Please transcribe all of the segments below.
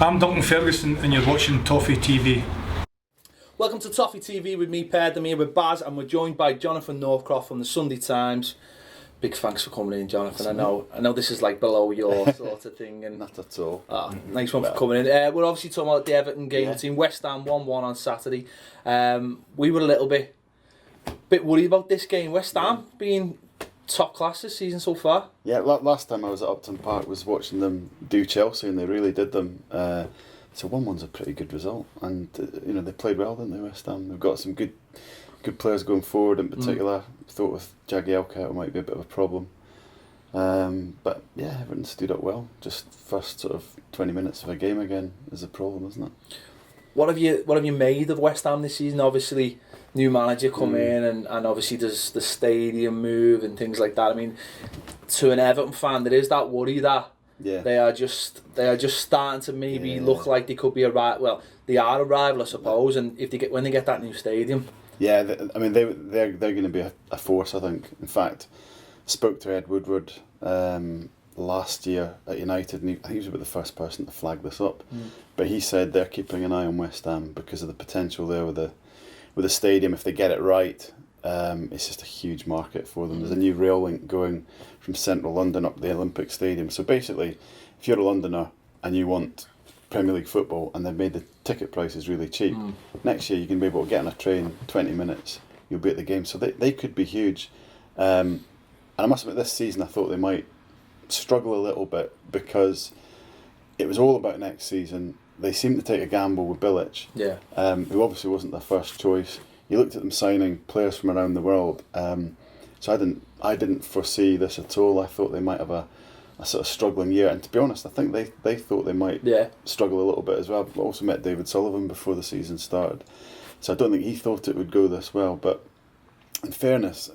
I'm Duncan Ferguson and you're watching Toffee TV. Welcome to Toffee TV with me, Ped, I'm here with Baz, and we're joined by Jonathan Northcroft from the Sunday Times. Big thanks for coming in, Jonathan. I know this is like below your sort of thing. And not at all. Nice one for coming in. We're obviously talking about the Everton game between West Ham 1-1 on Saturday. We were a little bit worried about this game. West Ham being top class this season so far. Yeah, last time I was at Upton Park was watching them do Chelsea, and they really did them. So 1-1's a pretty good result, and they played well, didn't they, West Ham? They've got some good players going forward. In particular, thought with Jagielka it might be a bit of a problem. But yeah, Everton stood up well. Just first sort of 20 minutes of a game again is a problem, isn't it? What have you made of West Ham this season? Obviously, new manager come in, and obviously there's the stadium move and things like that. I mean, to an Everton fan, there is that worry that they are just starting to maybe look like they could be a rival. Well, they are a rival, I suppose. And when they get that new stadium, they're going to be a force, I think. In fact, I spoke to Ed Woodward last year at United, and I think he was about the first person to flag this up. But he said they're keeping an eye on West Ham because of the potential there with the stadium. If they get it right, it's just a huge market for them. There's a new rail link going from central London up the Olympic Stadium. So basically, if you're a Londoner and you want Premier League football and they've made the ticket prices really cheap, next year you can be able to get on a train 20 minutes, you'll be at the game. So they could be huge. And I must admit, this season I thought they might struggle a little bit because it was all about next season. They seemed to take a gamble with Bilic, who obviously wasn't their first choice. You looked at them signing players from around the world, so I didn't foresee this at all. I thought they might have a sort of struggling year, and to be honest, I think they thought they might struggle a little bit as well. I've also met David Sullivan before the season started, so I don't think he thought it would go this well. But in fairness,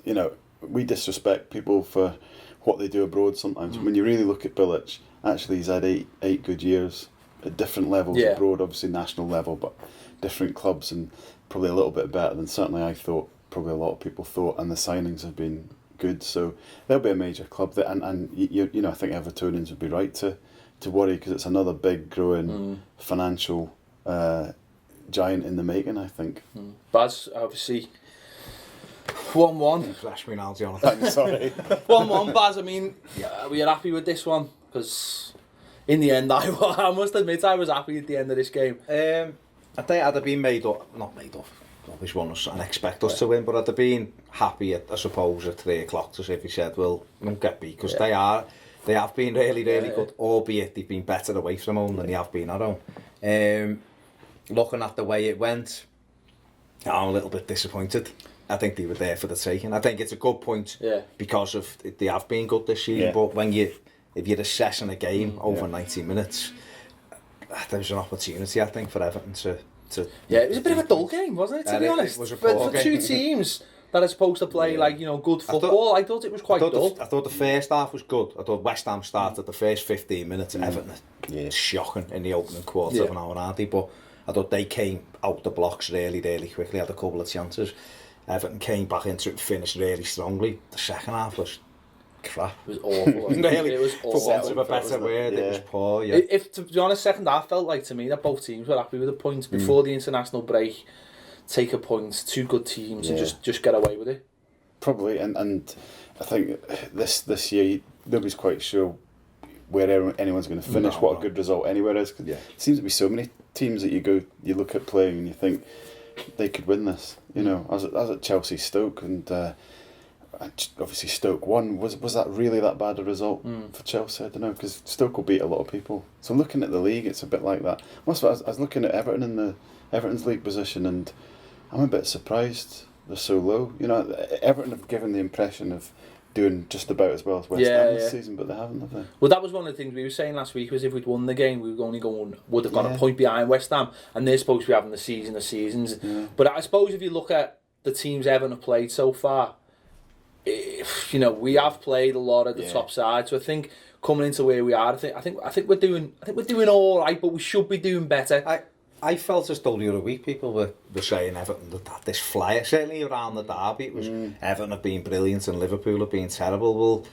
we disrespect people for what they do abroad sometimes. When you really look at Bilic, actually he's had eight good years at different levels abroad, obviously national level, but different clubs, and probably a little bit better than certainly I thought, probably a lot of people thought, and the signings have been good. So they'll be a major club that, and I think Evertonians would be right to worry, because it's another big growing financial giant in the making, I think. Baz, obviously 1-1. Flash me now, Jonathan. I'm sorry. 1-1, Baz. I mean, were you happy with this one? Because in the end, I must admit I was happy at the end of this game. I think I'd have been not made up. Obviously won us and expect us to win, but I'd have been happy I suppose at 3 o'clock to see if he said, well, don't get beat, because they have been really good, albeit they've been better away from home than they have been at home. Looking at the way it went, I'm a little bit disappointed. I think they were there for the taking. I think it's a good point because of they have been good this year, but if you're assessing a game over 90 minutes, there was an opportunity, I think, for Everton to it was a bit of a dull game, wasn't it, to be honest? It was a for two teams that are supposed to play good football, I thought it was quite dull. I thought the first half was good. I thought West Ham started the first 15 minutes, Everton shocking in the opening quarter of an hour, aren't they? But I thought they came out the blocks really quickly, had a couple of chances. Everton came back into it and finished really strongly. The second half was crap. It was awful. Really, it was awful. For want of a better word, it was poor. If to be honest, second half felt like to me that both teams were happy with the points before the international break. Take a point, two good teams, and just get away with it. Probably, and I think this year nobody's quite sure where anyone's going to finish. What a good result anywhere is. Cause it seems to be so many teams that you look at playing and you think they could win this. I was at Chelsea Stoke, and obviously Stoke won. Was that really that bad a result for Chelsea? I don't know, because Stoke will beat a lot of people. So looking at the league, it's a bit like that. I was looking at Everton in Everton's league position, and I'm a bit surprised they're so low. Everton have given the impression of doing just about as well as West Ham this season, but they haven't, have they? Well, that was one of the things we were saying last week, was if we'd won the game, we would have gone a point behind West Ham, and they're supposed to be having the season of seasons. But I suppose if you look at the teams Everton have played so far, we have played a lot at the top side, so I think coming into where we are, I think we're doing all right, but we should be doing better. I felt as though the other week people were saying Everton had this flyer, certainly around the derby. It was Everton have been brilliant and Liverpool have been terrible. Well,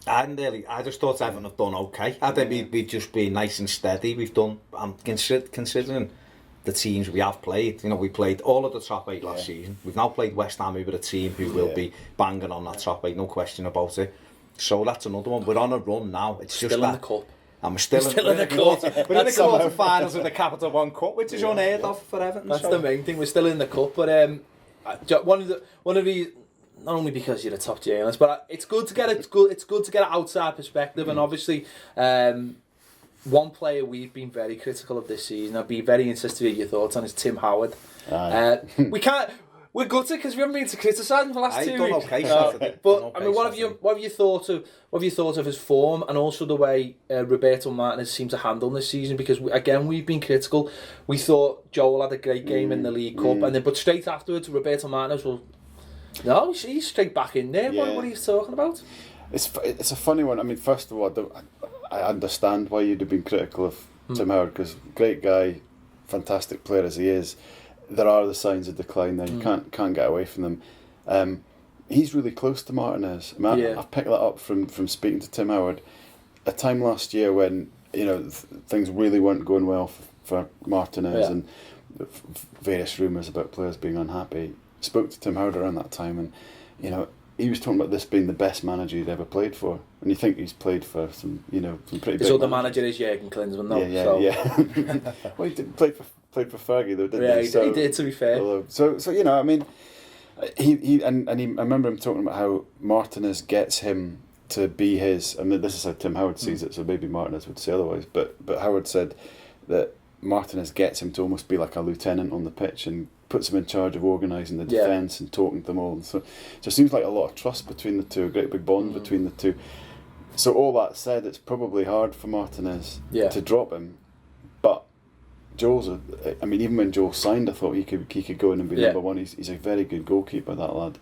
I just thought Everton have done okay. I think we've just been nice and steady. We've done, considering the teams we have played. You know, we played all of the top 8 last season. We've now played West Ham, who are a team who will be banging on that top 8, no question about it. So that's another one. We're on a run now. It's just still in that, the cup. And we're still in the cup. We're in the quarter-finals of the Capital One Cup, which is unheard of for Everton. That's the main thing. We're still in the cup, but one of the not only because you're a top journalist, but it's good to get an outside perspective, and obviously, one player we've been very critical of this season. I'd be very interested to hear your thoughts on is Tim Howard. We're gutted because we haven't been to criticise him for the last 2 weeks. Okay, but I mean, what have you thought of his form, and also the way Roberto Martinez seemed to handle this season? Because we've been critical. We thought Joel had a great game in the League Cup, but straight afterwards, Roberto Martinez he's straight back in there. Yeah. What are you talking about? It's a funny one. I mean, first of all, I understand why you'd have been critical of Tim Howard, because great guy, fantastic player as he is. There are the signs of decline there. You can't get away from them. He's really close to Martinez. I mean, I've picked that up from speaking to Tim Howard. A time last year when things really weren't going well for Martinez and various rumours about players being unhappy. Spoke to Tim Howard around that time, and he was talking about this being the best manager he'd ever played for. And you think he's played for some pretty big. So the manager is Jurgen Klinsmann, though. Yeah. Well, he played for Fergie, though, didn't he? He did. To be fair. So I mean, I remember him talking about how Martinez gets him to be his. I mean, this is how Tim Howard sees it. So maybe Martinez would say otherwise. But Howard said that Martinez gets him to almost be like a lieutenant on the pitch and puts him in charge of organising the defence and talking to them all. So it just seems like a lot of trust between the two, a great big bond between the two. So all that said, it's probably hard for Martinez to drop him. But even when Joel signed, I thought he could go in and be number one. He's a very good goalkeeper, that lad.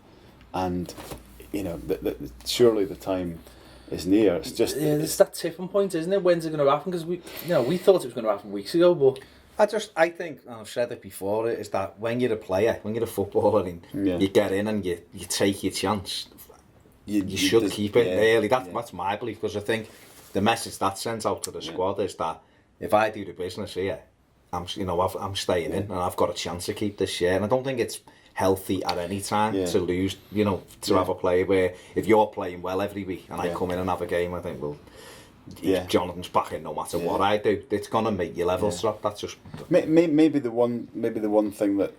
And surely the time is near. It's just it's that tipping point, isn't it? When's it going to happen? Because we thought it was going to happen weeks ago, but I think, and I've said it before, is that when you're a player, when you're a footballer, and you get in and you take your chance, you should keep it. Really, that's my belief, because I think the message that sends out to the squad is that if I do the business here, I'm staying in, and I've got a chance to keep this year. And I don't think it's healthy at any time to lose. To have a player where if you're playing well every week and I come in and have a game, I think Jonathan's back in no matter what I do. It's gonna make your levels drop. That's just maybe the one thing that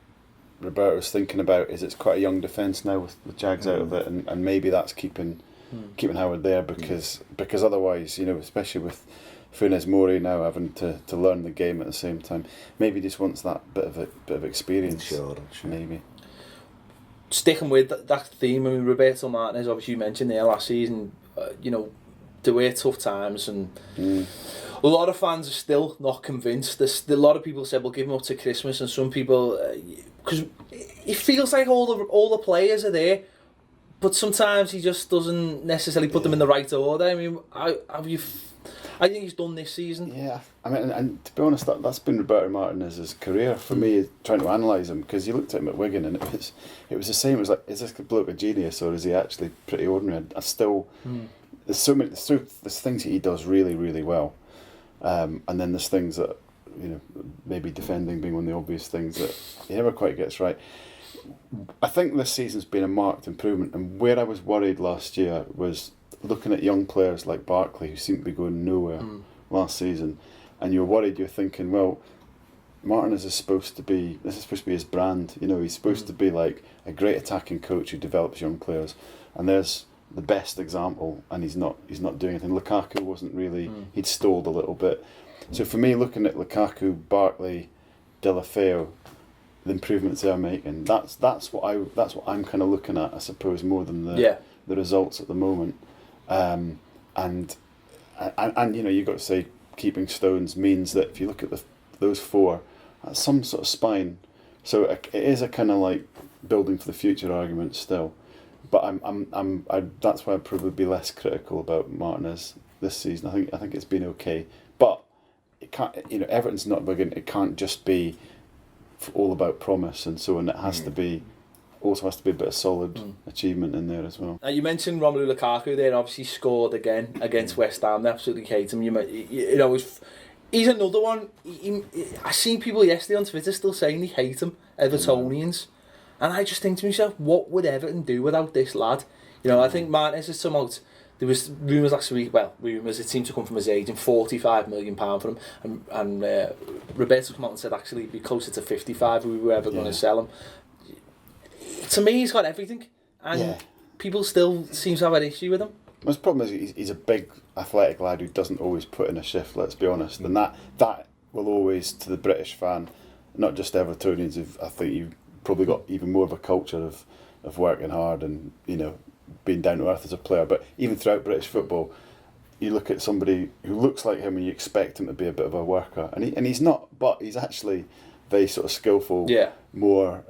Roberto's thinking about is it's quite a young defence now with Jags out of it, and maybe that's keeping Howard there because otherwise, especially with Funes Mori now having to learn the game at the same time, maybe he just wants that bit of experience. Sure. Maybe. Sticking with that theme, I mean, Roberto Martinez, obviously you mentioned there last season, there were tough times, and a lot of fans are still not convinced. There's a lot of people said we'll give him up to Christmas, and some people, because it feels like all the players are there, but sometimes he just doesn't necessarily put them in the right order. I mean, I think he's done this season. Yeah, I mean, and to be honest, that's been Roberto Martinez's career for me, trying to analyse him, because you looked at him at Wigan and it was the same. It was like, is this bloke a genius or is he actually pretty ordinary? I still there's things that he does really, really well, and then there's things that maybe defending being one of the obvious things that he never quite gets right. I think this season's been a marked improvement, and where I was worried last year was looking at young players like Barkley, who seemed to be going nowhere last season, and you're worried. You're thinking, well, Martinez is supposed to be his brand. He's supposed to be like a great attacking coach who develops young players, and there's the best example, and he's not doing anything. Lukaku wasn't really. He'd stalled a little bit. So for me, looking at Lukaku, Barkley, Deulofeu, the improvements they're making, that's what I'm kind of looking at, I suppose, more than the results at the moment. And you've got to say, keeping Stones means that if you look at those four, that's some sort of spine. So it is a kind of like building for the future argument still. But that's why I'd probably be less critical about Martinez this season. I think it's been okay, but it can't. Everton's not big, and it can't just be all about promise and so on. It has to be also has to be a bit of solid achievement in there as well. Now, you mentioned Romelu Lukaku there, obviously scored again against West Ham. They absolutely hate him. You know, he's another one. I seen people yesterday on Twitter still saying they hate him, Evertonians. And I just think to myself, what would Everton do without this lad? You know, I think Martinez has come out. There was rumours last week, it seemed to come from his agent, £45 million for him. And Roberto come out and said actually it'd be closer to 55 if we were ever going to sell him. To me, he's got everything. And people still seem to have an issue with him. His problem is he's a big athletic lad who doesn't always put in a shift, let's be honest. And that will always, to the British fan, not just Evertonians, I think you've probably got even more of a culture of working hard and, you know, being down to earth as a player. But even throughout British football, you look at somebody who looks like him and you expect him to be a bit of a worker. And he's not, but he's actually very sort of skillful, more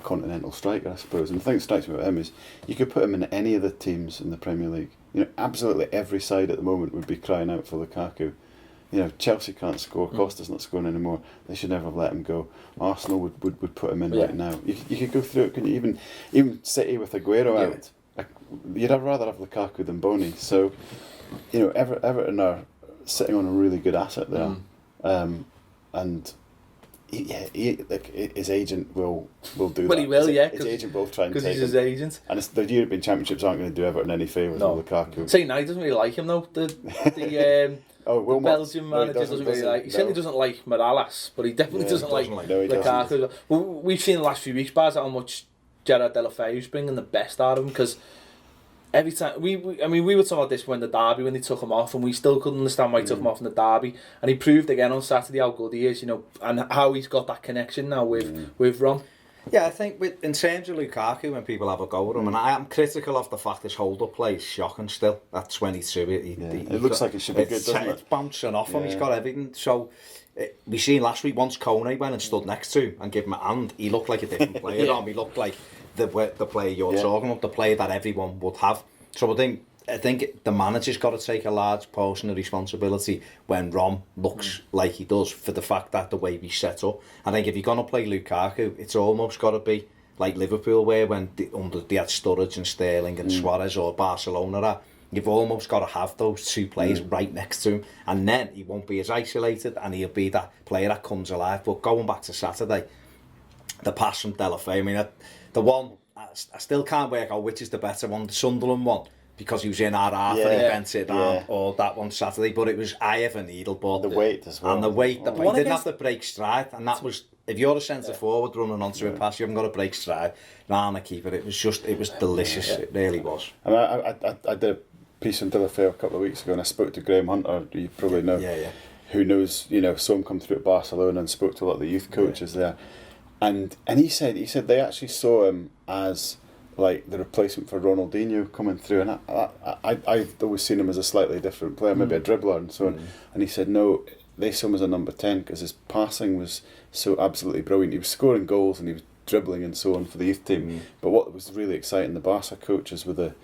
continental striker, I suppose. And the thing that strikes me about him is you could put him in any of the teams in the Premier League. You know, absolutely every side at the moment would be crying out for Lukaku. You know, Chelsea can't score, Costa's not scoring anymore, they should never have let him go. Arsenal would put him in right now. You could go through it, couldn't you? Even City with Aguero out, you'd rather have Lukaku than Boney. So, you know, Everton are sitting on a really good asset there. And his agent will do that. Well, he will, his agent will try and take him. Because he's his agent. And the European Championships aren't going to do Everton any favours with Lukaku. Saying now, he doesn't really like him though. The Belgian manager doesn't really like. He certainly doesn't like Morales, but he definitely doesn't like Lukaku. Well, we've seen the last few weeks, Baz, how much Gerard Deulofeu is bringing the best out of him, because every time we were talking about this when the derby, when they took him off, and we still couldn't understand why he took him off in the derby, and he proved again on Saturday how good he is, you know, and how he's got that connection now with Rom. Yeah, I think in terms of Lukaku, when people have a go at him, and I am critical of the fact his hold-up play is shocking still. At 22, it looks like it should be good, doesn't it? It's bouncing off him, he's got everything. So, we seen last week, once Kone went and stood next to him and gave him a hand, he looked like a different player. He looked like the player you're talking about, the player that everyone would have. So I think the manager's got to take a large portion of responsibility when Rom looks like he does, for the fact that the way we set up. I think if you're going to play Lukaku, it's almost got to be like Liverpool were when they had Sturridge and Sterling and Suarez, or Barcelona. You've almost got to have those two players right next to him, and then he won't be as isolated and he'll be that player that comes alive. But going back to Saturday, the pass from Deulofeu, I mean, the one, I still can't work out which is the better one, the Sunderland one, because he was in our half and he bent it down, or that one Saturday, but it was eye of a needle. But the weight as well. And the weight, he didn't have to break stride, and that was, if you're a centre forward running onto a pass, you haven't got to break stride. Nah, keeper, it was delicious, it really was. And I did a piece on Deulofeu a couple of weeks ago, and I spoke to Graham Hunter, who you probably know, who knows, you know, saw him come through at Barcelona and spoke to a lot of the youth coaches there. And he said they actually saw him as like the replacement for Ronaldinho coming through, and I've always seen him as a slightly different player, maybe a dribbler and so on. And he said no, they saw him as a number 10 because his passing was so absolutely brilliant. He was scoring goals and he was dribbling and so on for the youth team. But what was really exciting, the Barca coaches were the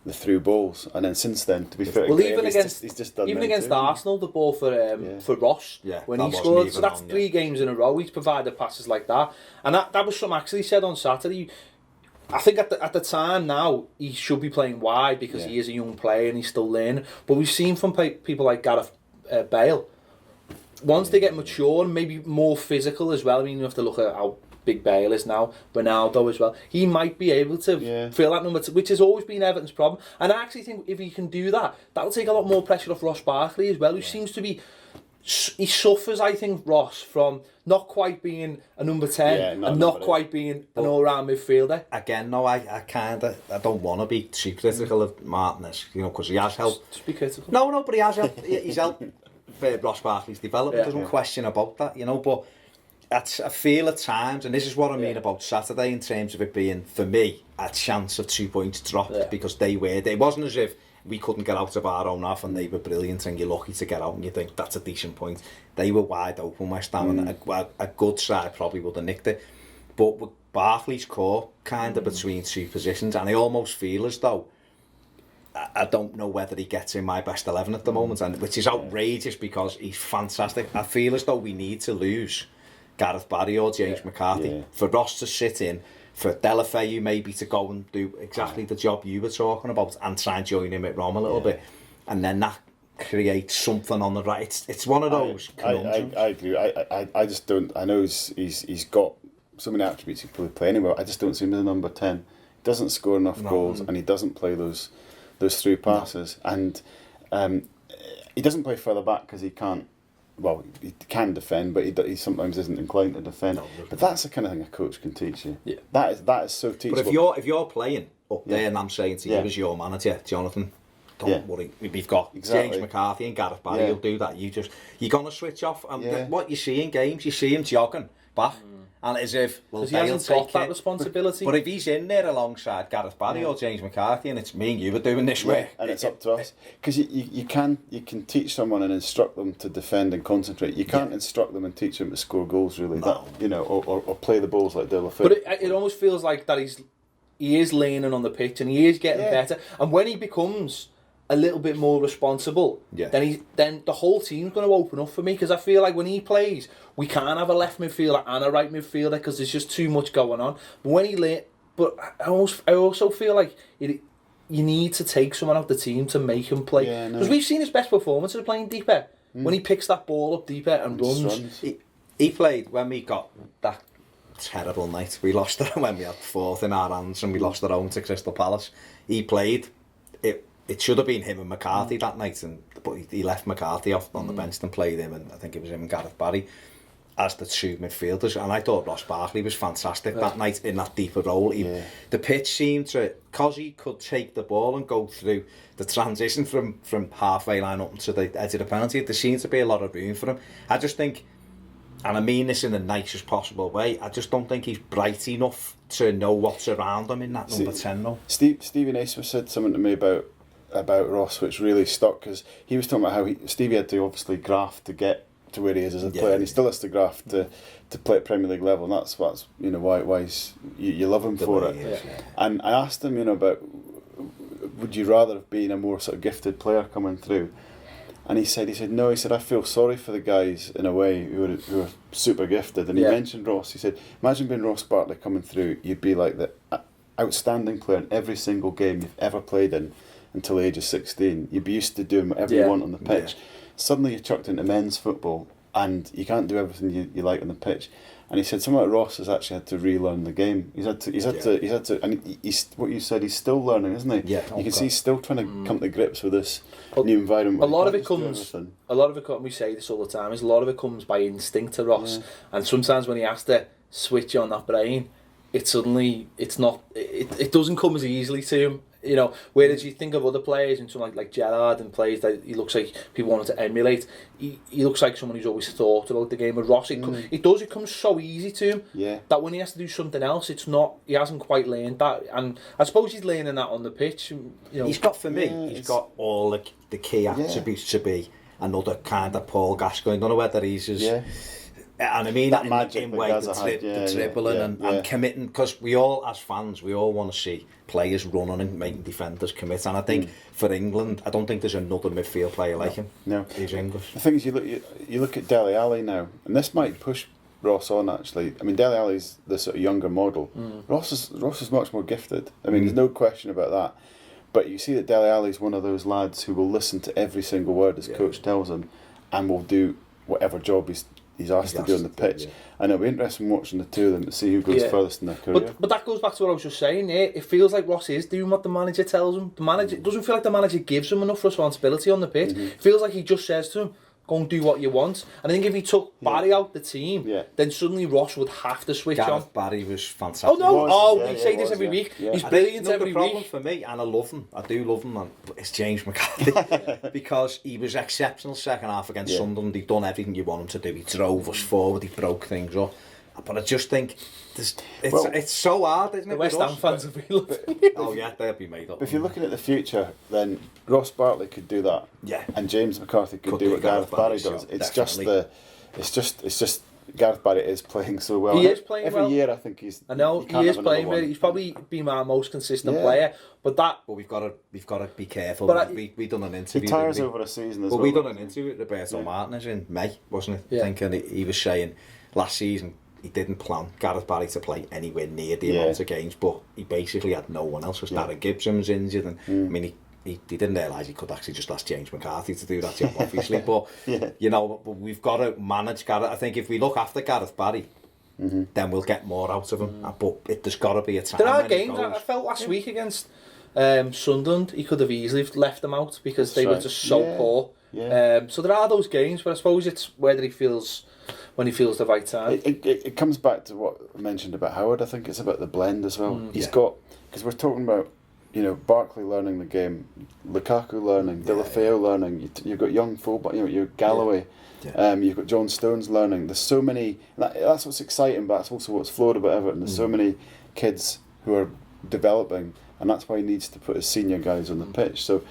through balls, and then since then, to be fair, well, Graham, even against Arsenal, the ball for Ross when he scored. So that's 3 games in a row he's provided passes like that, and that was something actually said on Saturday. I think at the time now he should be playing wide because he is a young player and he's still learning. But we've seen from people like Gareth Bale, once they get mature and maybe more physical as well. I mean, you have to look at how big Bale is now, Ronaldo as well. He might be able to fill that number, which has always been Everton's problem. And I actually think if he can do that, that'll take a lot more pressure off Ross Barkley as well, who seems to be. He suffers, I think, Ross, from not quite being a number 10 and not quite being an all-round midfielder. Again, no, I don't want to be too critical of Martinez, you know, because he has helped. Just be critical. No, but he has helped. He's helped Ross Barkley's development. There's no question about that, you know. But I feel at times, and this is what I mean about Saturday in terms of it being, for me, a chance of 2 points dropped because they were. It wasn't as if we couldn't get out of our own half and they were brilliant and you're lucky to get out and you think that's a decent point. They were wide open, West Ham, and a good side probably would have nicked it. But with Barkley's caught kind of between two positions, and I almost feel as though I don't know whether he gets in my best 11 at the moment, and which is outrageous because he's fantastic. I feel as though we need to lose Gareth Barry or James McCarthy for Ross to sit in for Deulofeu maybe to go and do exactly the job you were talking about and try and join him at Rom a little bit, and then that creates something on the right. It's one of those. I agree. I just don't. I know he's got so many attributes he could probably play anywhere. I just don't see him as a number 10. He doesn't score enough goals, and he doesn't play those through passes, and he doesn't play further back because he can't. Well, he can defend, but he sometimes isn't inclined to defend. But that's the kind of thing a coach can teach you. Yeah. That is so teachable. But if you're playing up there, and I'm saying to you as your manager, Jonathan, don't worry. We've got James McCarthy and Gareth Barry. You'll do that. You're gonna switch off. And what you see in games, you see him jogging back. And as if he hasn't got that responsibility. But if he's in there alongside Gareth Barry or James McCarthy, and it's me and you are doing this work, and it's up to us, because you can teach someone and instruct them to defend and concentrate. You can't instruct them and teach them to score goals, really. No. That, or play the balls like Deulofeu. But it almost feels like that he is leaning on the pitch and he is getting better. And when he becomes a little bit more responsible, then the whole team's going to open up for me, because I feel like when he plays, we can't have a left midfielder and a right midfielder because there's just too much going on. But when I also feel like you need to take someone out the team to make him play, because we've seen his best performances playing deeper when he picks that ball up deeper and runs. He played when we got that terrible night. We lost it when we had fourth in our hands and we lost at home to Crystal Palace. He played. It should have been him and McCarthy that night, but he left McCarthy off on the bench and played him, and I think it was him and Gareth Barry as the two midfielders. And I thought Ross Barkley was fantastic that night in that deeper role. The pitch seemed to, because he could take the ball and go through the transition from halfway line up to the edge of the penalty, there seemed to be a lot of room for him. I just think, and I mean this in the nicest possible way, I just don't think he's bright enough to know what's around him in that number 10 though. Stevie Naismith said something to me about Ross, which really stuck, because he was talking about how Stevie had to obviously graft to get to where he is as a player, and he still has to graft to play at Premier League level, and that's why you love him for it. And I asked him, about would you rather have been a more sort of gifted player coming through, and he said no. He said I feel sorry for the guys in a way who are super gifted, and he mentioned Ross. He said imagine being Ross Barkley coming through, you'd be like the outstanding player in every single game you've ever played in until the age of 16. You'd be used to doing whatever you want on the pitch. Suddenly you're chucked into men's football and you can't do everything you like on the pitch. And he said something like Ross has actually had to relearn the game. He's had to, and he's what you said. He's still learning, isn't he? Yeah. You can see he's still trying to come to grips with this new environment. A lot of it comes. We say this all the time. Is a lot of it comes by instinct to Ross, and sometimes when he has to switch on that brain, it doesn't come as easily to him. Whereas you think of other players and someone like Gerrard and players that he looks like people wanted to emulate, he looks like someone who's always thought about the game. With Ross, it comes so easy to him that when he has to do something else, he hasn't quite learned that. And I suppose he's learning that on the pitch. He's got, for me, he's got all the key attributes to be another kind of Paul Gascoigne. I don't know whether he's as... And I mean that in way, the dribbling and committing, because we all, as fans, we all want to see players running and making defenders commit. And I think for England, I don't think there's another midfield player like him. No, he's English. The thing is, you look at Dele Alli now, and this might push Ross on actually. I mean, Dele Alli's the sort of younger model. Ross is much more gifted. I mean, there's no question about that. But you see that Dele Alli's one of those lads who will listen to every single word his coach tells him, and will do whatever job he's asked to do on the pitch. And it'll be interesting watching the two of them to see who goes furthest in their career. But that goes back to what I was just saying. It feels like Ross is doing what the manager tells him. It doesn't feel like the manager gives him enough responsibility on the pitch. It feels like he just says to him, go and do what you want. And I think if he took Barry out the team, then suddenly Ross would have to switch on. Barry was fantastic. Oh no! We say this every week. He's brilliant every week. The problem for me, and I love him, I do love him, but it's James McCarthy because he was exceptional second half against Sunderland. He'd done everything you want him to do. He drove us forward. He broke things up. But I just think it's so hard, isn't it? The West Ham fans will be looking. Oh yeah, they'll be made up. But if you're looking at the future, then Ross Barkley could do that. Yeah. And James McCarthy could do what Gareth Barry does. It's just Gareth Barry is playing so well. He is playing every well. year. I think he is playing well. He's probably been our most consistent player. But we've got to be careful. We done an interview. He tires over a season as well. We done an interview with Roberto Martinez in May, wasn't it? Yeah. I think, and he was saying last season he didn't plan Gareth Barry to play anywhere near the amount of games, but he basically had no one else, because Darren Gibson was injured, and I mean, he didn't realise he could actually just ask James McCarthy to do that job, obviously, but, you know, but we've got to manage Gareth. I think if we look after Gareth Barry, then we'll get more out of him, but there's got to be a time. There are games, I felt last week against Sunderland, he could have easily left them out, because they were just so poor. So there are those games, but I suppose it's whether he feels, when he feels the right time. It comes back to what I mentioned about Howard. I think it's about the blend as well. He's got, because we're talking about, you know, Barkley learning the game, Lukaku learning, Deulofeu learning. You've got young fullback, you know, you're Galloway. You've got John Stones learning. There's so many. That's what's exciting, but that's also what's flawed about Everton. There's so many kids who are developing, and that's why he needs to put his senior guys on the pitch. So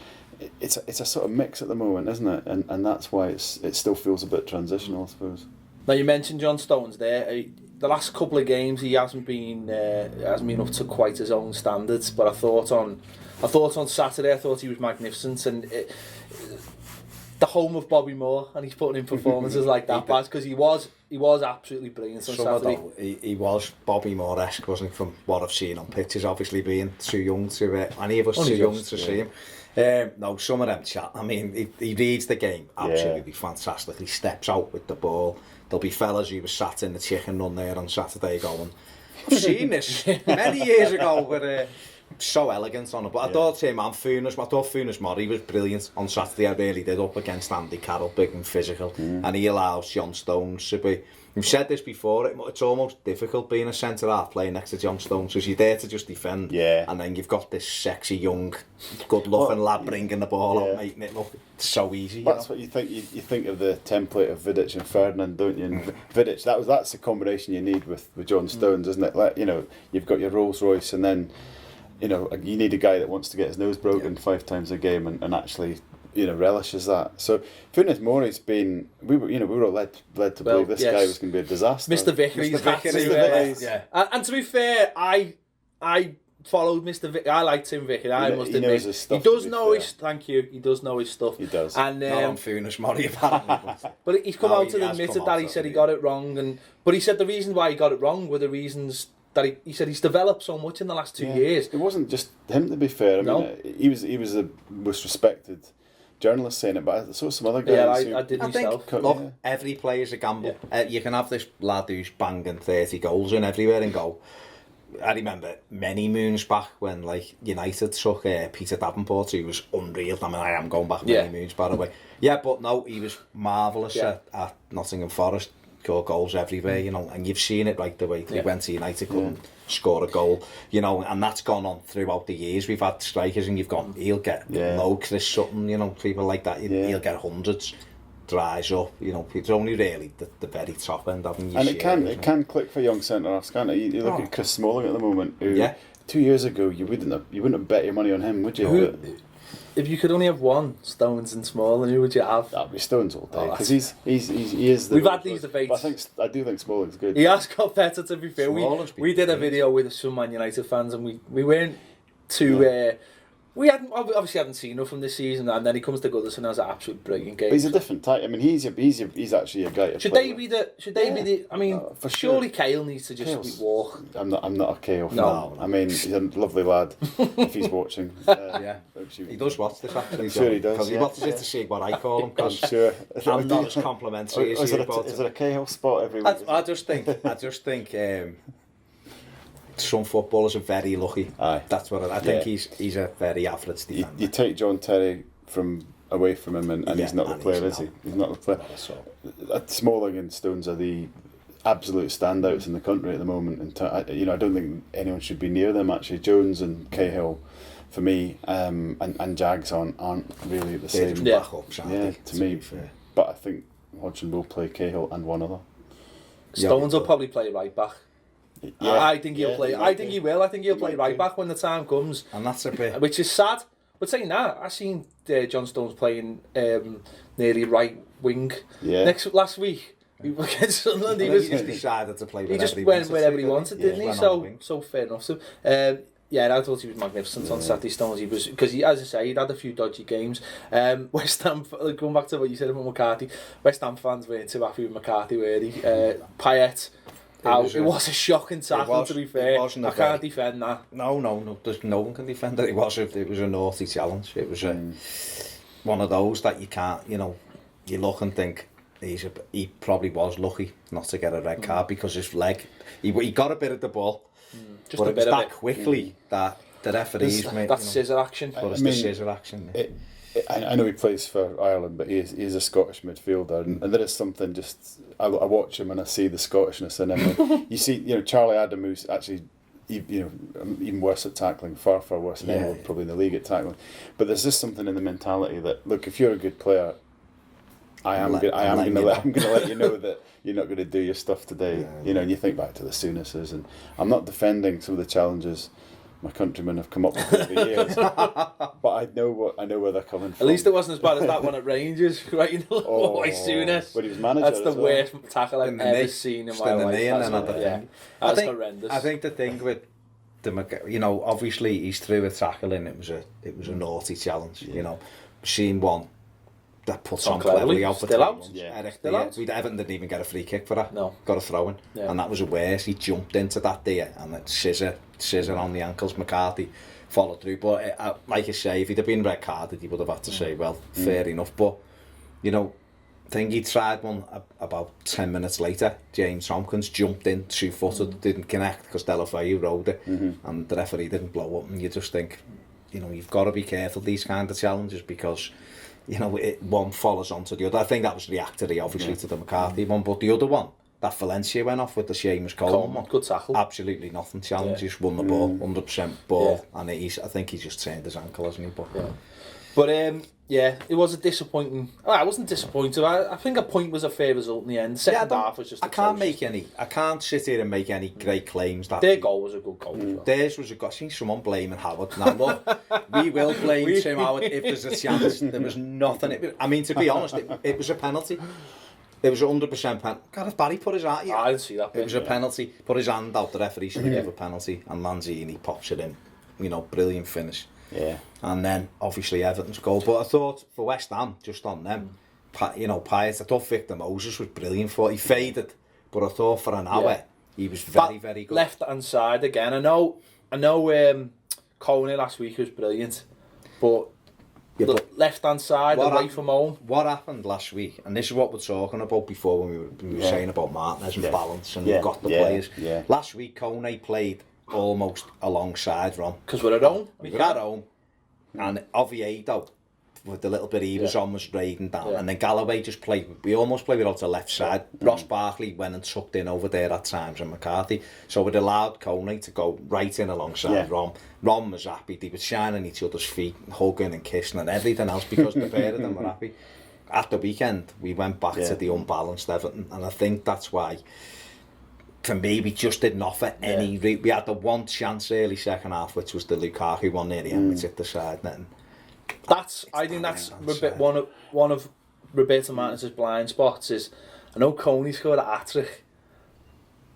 it's a sort of mix at the moment, isn't it? And that's why it still feels a bit transitional, I suppose. Now, you mentioned John Stones there. The last couple of games he hasn't been up to quite his own standards, but I thought on Saturday I thought he was magnificent, and the home of Bobby Moore, and he's putting in performances like that, because he was absolutely brilliant on Saturday. He was Bobby Moore-esque, wasn't he, from what I've seen on pitches, obviously being too young to any of us too young to see him. No, some of them chat. I mean, he reads the game absolutely fantastic. He steps out with the ball. There'll be fellas who were sat in the chicken run there on Saturday going, I've seen this many years ago, but so elegant on it. But I thought him and Funes Mori was brilliant on Saturday. I really did, up against Andy Carroll, big and physical, and he allows John Stones to be. We've said this before, it's almost difficult being a centre-half playing next to John Stones, because you're there to just defend, and then you've got this sexy, young, good-looking lad bringing the ball up, making it look so easy. That's what you think. You think of the template of Vidic and Ferdinand, don't you? And Vidic, that's the combination you need with John Stones, isn't it? Like, you know, you've got your Rolls Royce, and then, you know, you need a guy that wants to get his nose broken 5 times a game and actually, you know, relishes that. So Funes Mori's been, we were all led to believe this guy was going to be a disaster. Mr. Vickery, and to be fair, I followed Mr. Vickery. I liked him, Vickery. I must admit, knows his stuff, he does know his. Thank you. He does know his stuff. He does. And not on Funes Mori, apparently. But he's come out and admitted that he said he got it wrong, but he said the reason why he got it wrong were the reasons that he said he's developed so much in the last 2 years. It wasn't just him, to be fair. I mean, he was the most respected journalist saying it, but I saw some other guys. I did myself. Look, every player's a gamble. You can have this lad who's banging 30 goals in everywhere and go. I remember many moons back when, like, United took Peter Davenport, who was unreal. I mean, I am going back many moons, by the way. Yeah, but no, he was marvellous at Nottingham Forest. Score goals everywhere, you know, and you've seen it right the way he went to United, couldn't score a goal, you know, and that's gone on throughout the years. We've had strikers, and you've gone, he'll get Chris Sutton, you know, people like that, he'll get hundreds, dries up, you know. It's only really the very top end, haven't you? And it can click for young centre halves, can't it? You look at Chris Smalling at the moment, who 2 years ago you wouldn't have bet your money on him, would you? If you could only have one, Stones and Smalling, who would you have? That'd be Stones all day, because he is the... We've had these debates. But I do think Smalling's good. He has got better, to be fair. We did a video with some Man United fans, and we weren't too... we obviously hadn't seen enough from this season, and then he comes to Goodison and has an absolute brilliant game. But he's a different type. I mean, he's actually a guy. Should they be the? I mean, for surely sure. Cahill needs to just walk. I'm not a Cahill fan. No. I mean, he's a lovely lad. If he's watching, he does watch this actually. I'm sure he does. Because he watches it to see what I call him. I'm sure. I'm not as complimentary as you. Is there a Cahill spot every week? I just think. Some footballers are very lucky. Aye. That's what I think. He's a very average defender. You take John Terry away from him, and he's not the player, is he? He's not the player. Smalling and Stones are the absolute standouts in the country at the moment. And I don't think anyone should be near them. Actually, Jones and Cahill, for me, and Jags aren't really the same. To me. But I think Hodgson will play Cahill and one other. Stones will probably play right back. Yeah, I think he'll play. I think he will. I think he'll play right back when the time comes. And that's a bit, which is sad. But saying that, I seen John Stones playing nearly right wing. Last week against Sunderland, he just decided to play. He just went wherever he wanted, didn't he? So fair enough. So I thought he was magnificent on Saturday. Stones, he was, because as I say, he'd had a few dodgy games. West Ham, going back to what you said about McCarthy, West Ham fans weren't too happy with McCarthy, were they? Payet It was a shocking tackle, to be fair. I can't defend that. No, there's no one can defend it. It was a naughty challenge. It was one of those that you can't, you look and think, he probably was lucky not to get a red card because his leg, he got a bit of the ball, just but a it bit was of that quickly that the referees made. That's scissor action. But it's the scissor action. I know he plays for Ireland, but he is a Scottish midfielder, and there is something just. I watch him and I see the Scottishness in him. You see, Charlie Adam, who's actually, even worse at tackling, far worse than anyone probably in the league at tackling. But there's just something in the mentality that, look, if you're a good player, I'm going to let you know that you're not going to do your stuff today. And you think back to the Souness's, and I'm not defending some of the challenges my countrymen have come up with over the years, but I know where they're coming from. At least it wasn't as bad as that one at Rangers, right? Souness. But he was manager. That's the worst tackle I've ever seen in my life. That's horrendous. I think the thing with obviously he's through a tackling. It was a naughty challenge. Seen one that puts on cleverly out for still out. Still out. Everton didn't even get a free kick for that. No, got a throw in, and that was a worse. He jumped into that there, and it scissor on the ankles. McCarthy followed through, but like you say, if he'd have been red carded, he would have had to say, well, fair enough. But I think he tried one about 10 minutes later. James Tompkins jumped in 2-footed, didn't connect because Deulofeu rode it, and the referee didn't blow up. And you just think, you've got to be careful these kind of challenges because. One follows on to the other. I think that was reactory, obviously, to the McCarthy one, but the other one, that Valencia went off with the Seamus Coleman one. Good tackle. Absolutely nothing challenge. He's won the ball, 100% ball, and I think he's just turned his ankle, hasn't he? But it was a disappointing. I wasn't disappointed. I think a point was a fair result in the end. Second half was just. I can't sit here and make any great claims that their goal was a good goal. Theirs was a good. I seen someone blaming Howard. Now look, we will blame Tim Howard if there's a chance. There was nothing. To be honest, it was a penalty. It was 100% penalty. God, if Barry put his hand, I didn't see that. It was a penalty. Put his hand out. The referee should give a penalty, and Lanzini pops it in. Brilliant finish. Yeah. And then obviously Everton's goal. But I thought for West Ham, just on them, Pyatt, I thought Victor Moses was brilliant for it. He faded, but I thought for an hour he was very good. Left hand side again. I know Coney last week was brilliant, but the left hand side away from home. What happened last week, and this is what we're talking about before when we were saying about Martinez and balance and we've got the players. Yeah. Last week Coney played almost alongside Ron. Because we're at home. We were at home. And Oviedo, with the little bit he was on, was raiding down. And then Galloway just played, we almost played without the left side. Ross Barkley went and tucked in over there at times, and McCarthy. So it allowed Coney to go right in alongside Ron. Ron was happy. They were shining each other's feet, hugging and kissing and everything else because the pair of them were happy. At the weekend, we went back to the unbalanced Everton, and I think that's why. For me, we just didn't offer any. We had the one chance early second half, which was the Lukaku one near the end, which hit the side net. I think that's one of Roberto Martinez's blind spots. Is I know Coney scored a hat-trick,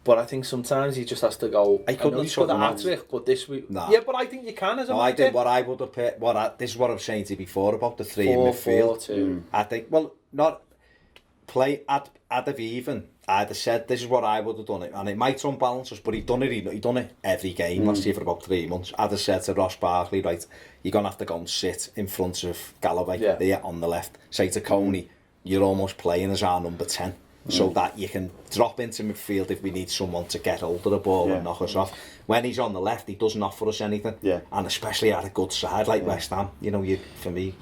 but I think sometimes he just has to go. I couldn't score a hat-trick, but this week, but I think you can as a manager. I did what I would have picked. This is what I was saying to you before about the three in midfield. I think not play at the even. I'd have said this is what I would have done it, and it might unbalance us, but he done it every game last year for about 3 months. I'd have said to Ross Barkley, right, you're going to have to go and sit in front of Galloway there on the left. Say to Coney, you're almost playing as our number 10, so that you can drop into midfield if we need someone to get hold of the ball and knock us off. When he's on the left, he doesn't offer us anything, and especially at a good side like West Ham. For me,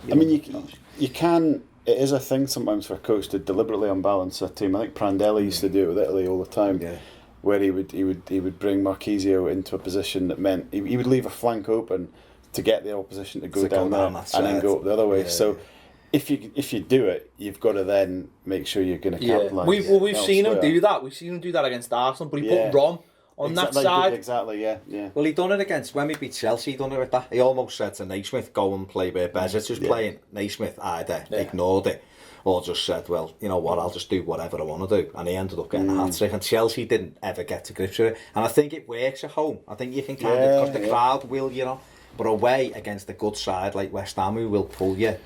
you can. It is a thing sometimes for a coach to deliberately unbalance a team. I think Prandelli used to do it with Italy all the time, where he would bring Marchisio into a position that meant he would leave a flank open to get the opposition to go down there and then go up the other way. So if you do it, you've got to then make sure you're going to capitalise. We've seen him do that. We've seen him do that against Arsenal, but he put Rom on that side. Exactly, yeah. Well, he done it against, when we beat Chelsea, he done it with that. He almost said to Naismith, go and play where Bezic was playing. Naismith either ignored it or just said, well, you know what, I'll just do whatever I want to do. And he ended up getting a hat-trick. And Chelsea didn't ever get to grips with it. And I think it works at home. I think you can kind of, because the crowd will, but away against a good side like West Ham, who will pull you.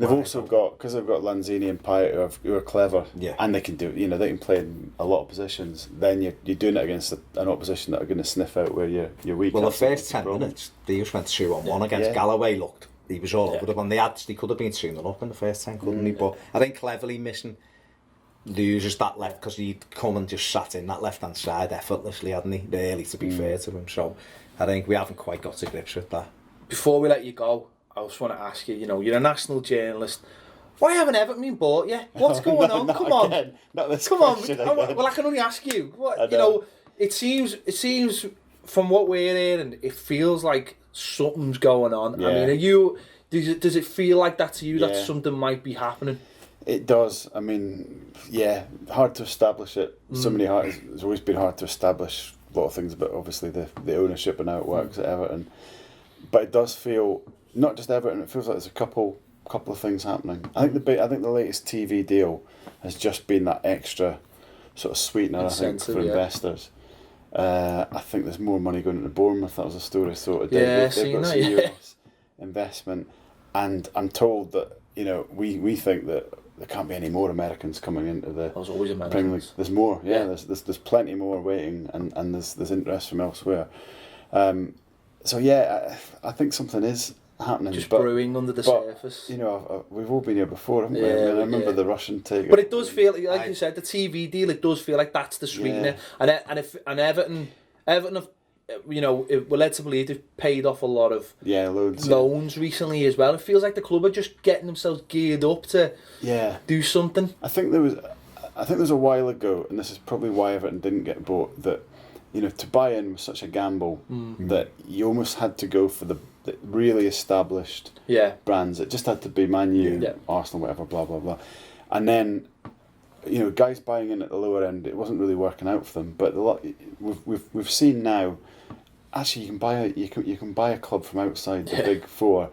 They've also got, because they've got Lanzini and Payet who are clever, Yeah. and they can do, they can play in a lot of positions. Then you're doing it against an opposition that are going to sniff out where you're weak. Well, the That's first the 10 problem. minutes, they just went 2-on-1 against Yeah. Galloway. Looked, he was all over them. They could have been 2-0 up in the first 10, couldn't he? But I think cleverly missing loses that left, because he'd come and just sat in that left-hand side effortlessly, hadn't he? Really, to be fair to him. So I think we haven't quite got to grips with that. Before we let you go, I just want to ask you, you're a national journalist. Why haven't Everton been bought yet? What's going on? Not Come on. again. Not this Come on. question again. Well, I can only ask you. What, I know. it seems from what we're hearing, it feels like something's going on. Yeah. I mean, does it feel like that to you, that Yeah. something might be happening? It does. I mean, yeah, hard to establish it. It's always been hard to establish a lot of things about, obviously, the ownership and how it works at Everton. But it does feel, not just Everton, it feels like there's a couple of things happening. I think the latest TV deal has just been that extra sort of sweetener, I think, Incentive, for yeah. investors. I think there's more money going into Bournemouth. That was a story sort of day. Yeah, They've seen got that, some yeah. US investment, and I'm told that we think that there can't be any more Americans coming into the There's always Premier League. Americans. There's more, yeah. Yeah. There's plenty more waiting, and there's interest from elsewhere. So yeah, I think something is happening. Just brewing under the surface. We've all been here before, haven't we? Yeah, I remember yeah. the Russian take. But it does feel like you said, the TV deal. It does feel like that's the sweetener, Yeah. and Everton have, we're led to believe they've paid off a lot of loans recently as well. It feels like the club are just getting themselves geared up to do something. I think there was a while ago, and this is probably why Everton didn't get bought, that to buy in was such a gamble that you almost had to go for the really established brands. It just had to be Man U, Arsenal, whatever, blah blah blah, and then guys buying in at the lower end, it wasn't really working out for them. But we've seen now, actually, you can buy a club from outside the big four,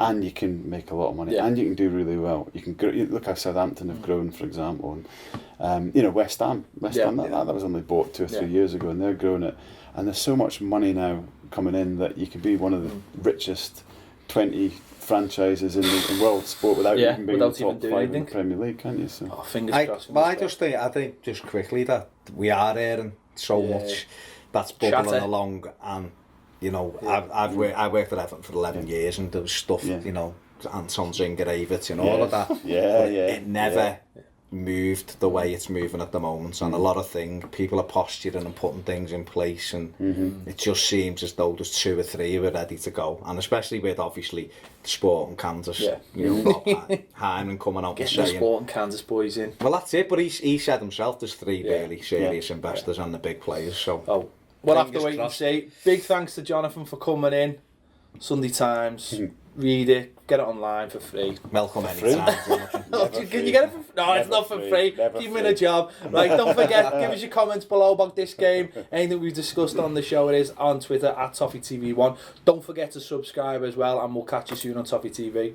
and you can make a lot of money, and you can do really well. You can look how Southampton have grown, for example, and West Ham. That was only bought 2 or 3 years ago, and they're growing it. And there's so much money now coming in that you can be one of the richest 20 franchises in world sport without even being in the top 5 in the Premier League, can't you? So. Fingers crossed. I think just quickly that we are hearing so much that's bubbling along, and I worked at Everton for 11 years, and there was stuff, Anton Zinger, Everton, all of that. It never moved the way it's moving at the moment, and a lot of things, people are posturing and putting things in place, and it just seems as though there's 2 or 3 who are ready to go, and especially with obviously Sport and Kansas, Hyman coming out and saying, the Sport and Kansas boys in. Well, that's it, but he said himself there's 3 really serious investors and the big players, so we'll have to wait and see. Big thanks to Jonathan for coming in. Sunday Times, read it, get it online for free. Welcome anytime. Can you get it for free? No, it's not for free. Keep him in a job. Right, don't forget, give us your comments below about this game. Anything we've discussed on the show, it is on Twitter at Toffee TV1. Don't forget to subscribe as well, and we'll catch you soon on Toffee TV.